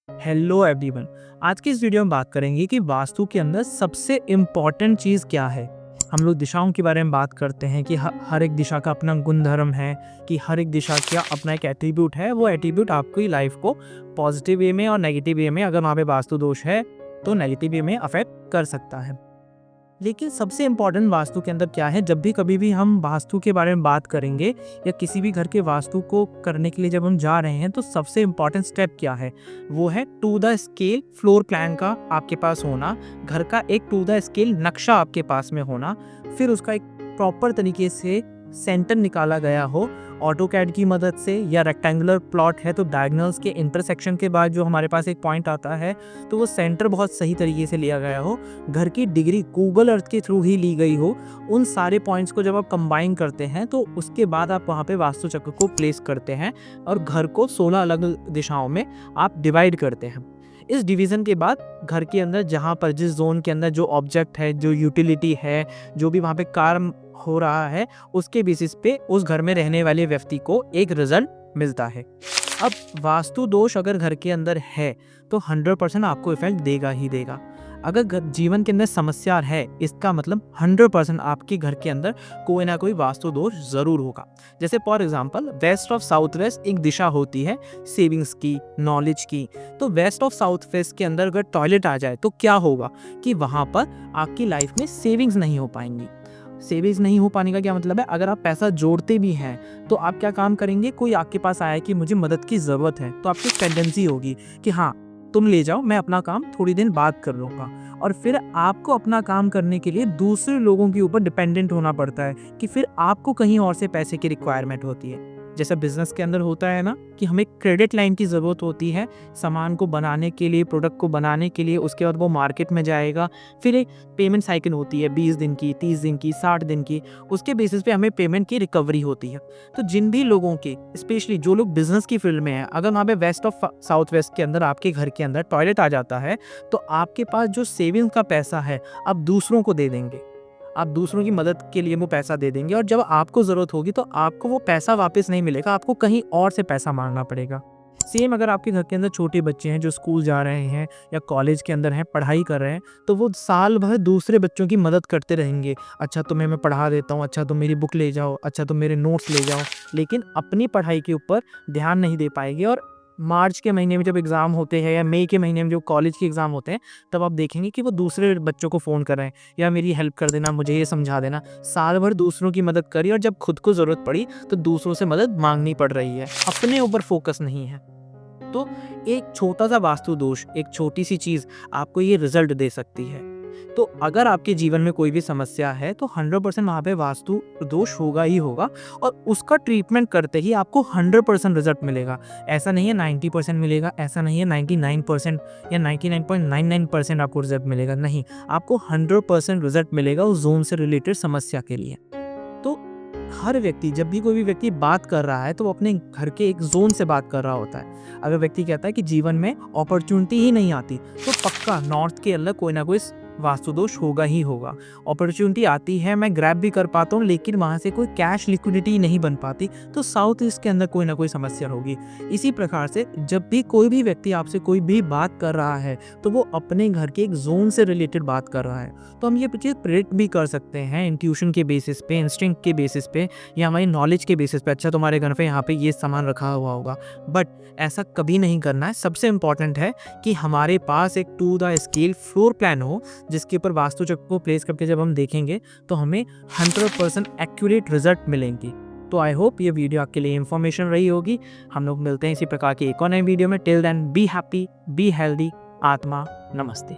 Hello everyone. आज की इस वीडियो में बात करेंगे कि वास्तु के अंदर सबसे इम्पॉर्टेंट चीज़ क्या है। हम लोग दिशाओं के बारे में बात करते हैं कि हर एक दिशा का अपना गुणधर्म है, कि हर एक दिशा का अपना एक एट्रीब्यूट है। वो एट्रीब्यूट आपकी लाइफ को पॉजिटिव वे में और नेगेटिव वे में, अगर वहाँ पे वास्तु दोष है तो नेगेटिव वे में अफेक्ट कर सकता है। लेकिन सबसे इम्पॉर्टेंट वास्तु के अंदर क्या है, जब भी कभी भी हम वास्तु के बारे में बात करेंगे या किसी भी घर के वास्तु को करने के लिए जब हम जा रहे हैं, तो सबसे इम्पॉर्टेंट स्टेप क्या है, वो है to the scale floor plan का आपके पास होना, घर का एक टू द स्केल नक्शा आपके पास में होना, फिर उसका एक प्रॉपर तरीके से सेंटर निकाला गया हो ऑटोकैड की मदद से, या रेक्टेंगुलर प्लॉट है तो डायगोनल्स के इंटरसेक्शन के बाद जो हमारे पास एक पॉइंट आता है तो वो सेंटर बहुत सही तरीके से लिया गया हो, घर की डिग्री गूगल अर्थ के थ्रू ही ली गई हो। उन सारे पॉइंट्स को जब आप कंबाइन करते हैं तो उसके बाद आप वहाँ पे वास्तु चक्र को प्लेस करते हैं और घर को 16 अलग दिशाओं में आप डिवाइड करते हैं। इस डिवीज़न के बाद घर के अंदर जहाँ पर जिस जोन के अंदर जो ऑब्जेक्ट है, जो यूटिलिटी है, जो भी वहाँ पे कार्य हो रहा है, उसके बेसिस पे उस घर में रहने वाले व्यक्ति को एक रिजल्ट मिलता है। अब वास्तु दोष अगर घर के अंदर है तो 100% आपको इफेक्ट देगा ही देगा। अगर जीवन के अंदर समस्या है, इसका मतलब 100% आपके घर के अंदर कोई ना कोई वास्तु दोष ज़रूर होगा। जैसे for example west of south west एक दिशा होती है सेविंग्स की, नॉलेज की। तो वेस्ट ऑफ साउथ वेस्ट के अंदर अगर टॉयलेट आ जाए तो क्या होगा कि वहाँ पर आपकी लाइफ में सेविंग्स नहीं हो पाएंगी। सेविंग्स नहीं हो पाने का क्या मतलब है, अगर आप पैसा जोड़ते भी हैं तो आप क्या काम करेंगे, कोई आपके पास आया कि मुझे मदद की ज़रूरत है तो आपकी टेंडेंसी होगी कि हाँ तुम ले जाओ, मैं अपना काम थोड़ी दिन बाद कर लूँगा। और फिर आपको अपना काम करने के लिए दूसरे लोगों के ऊपर डिपेंडेंट होना पड़ता है कि फिर आपको कहीं और से पैसे की रिक्वायरमेंट होती है। जैसा बिजनेस के अंदर होता है ना कि हमें क्रेडिट लाइन की ज़रूरत होती है सामान को बनाने के लिए, प्रोडक्ट को बनाने के लिए, उसके बाद वो मार्केट में जाएगा, फिर एक पेमेंट साइकिल होती है 20 दिन की, 30 दिन की, 60 दिन की, उसके बेसिस पे हमें पेमेंट की रिकवरी होती है। तो जिन भी लोगों के, स्पेशली जो लोग बिजनेस की फील्ड में हैं, अगर वहाँ पे वेस्ट ऑफ साउथ वेस्ट के अंदर आपके घर के अंदर टॉयलेट आ जाता है तो आपके पास जो सेविंग का पैसा है आप दूसरों को दे देंगे, आप दूसरों की मदद के लिए वो पैसा दे देंगे, और जब आपको ज़रूरत होगी तो आपको वो पैसा वापस नहीं मिलेगा, आपको कहीं और से पैसा मांगना पड़ेगा। सेम अगर आपके घर के अंदर छोटे बच्चे हैं जो स्कूल जा रहे हैं या कॉलेज के अंदर हैं, पढ़ाई कर रहे हैं, तो वो साल भर दूसरे बच्चों की मदद करते रहेंगे। अच्छा तुम्हें मैं पढ़ा देता हूँ, अच्छा तुम मेरी बुक ले जाओ, अच्छा तुम मेरे नोट्स ले जाओ, लेकिन अपनी पढ़ाई के ऊपर ध्यान नहीं दे पाएंगे। और मार्च के महीने में जब एग्ज़ाम होते हैं या मई के महीने में जो कॉलेज के एग्ज़ाम होते हैं, तब आप देखेंगे कि वो दूसरे बच्चों को फ़ोन कर रहे हैं, या मेरी हेल्प कर देना, मुझे ये समझा देना। साल भर दूसरों की मदद करी और जब खुद को ज़रूरत पड़ी तो दूसरों से मदद मांगनी पड़ रही है, अपने ऊपर फोकस नहीं है। तो एक छोटा सा वास्तु दोष, एक छोटी सी चीज़ आपको ये रिजल्ट दे सकती है। तो अगर आपके जीवन में कोई भी समस्या है तो 100% वहाँ पे वास्तु दोष होगा ही होगा, और उसका ट्रीटमेंट करते ही आपको 100% रिजल्ट मिलेगा। ऐसा नहीं है 90% मिलेगा, ऐसा नहीं है 99% या 99.99% आपको रिजल्ट मिलेगा, नहीं, आपको 100% रिजल्ट मिलेगा उस जोन से रिलेटेड समस्या के लिए। तो हर व्यक्ति, जब भी कोई भी व्यक्ति बात कर रहा है तो वो अपने घर के एक जोन से बात कर रहा होता है। अगर व्यक्ति कहता है कि जीवन में अपॉर्चुनिटी ही नहीं आती, तो पक्का नॉर्थ के अंदर कोई ना कोई वास्तु दोष होगा ही होगा। अपॉर्चुनिटी आती है, मैं ग्रैब भी कर पाता हूँ, लेकिन वहाँ से कोई कैश लिक्विडिटी नहीं बन पाती, तो साउथ ईस्ट के अंदर कोई ना कोई समस्या होगी। इसी प्रकार से जब भी कोई भी व्यक्ति आपसे कोई भी बात कर रहा है तो वो अपने घर के एक जोन से रिलेटेड बात कर रहा है। तो हम ये चीज़ प्रेडिक्ट भी कर सकते हैं इंट्यूशन के बेसिस पे, इंस्टिंक्ट के बेसिस पे, या हमारी नॉलेज के बेसिस पे। अच्छा तुम्हारे घर पे यहाँ पे ये सामान रखा हुआ होगा, बट ऐसा कभी नहीं करना है। सबसे इम्पॉर्टेंट है कि हमारे पास एक to the scale floor plan हो, जिसके ऊपर वास्तु चक्र को प्लेस करके जब हम देखेंगे तो हमें 100% एक्यूरेट रिजल्ट मिलेंगे। तो आई होप ये वीडियो आपके लिए इन्फॉर्मेशन रही होगी। हम लोग मिलते हैं इसी प्रकार की एक और नई वीडियो में। Till then be happy, be healthy, आत्मा नमस्ते।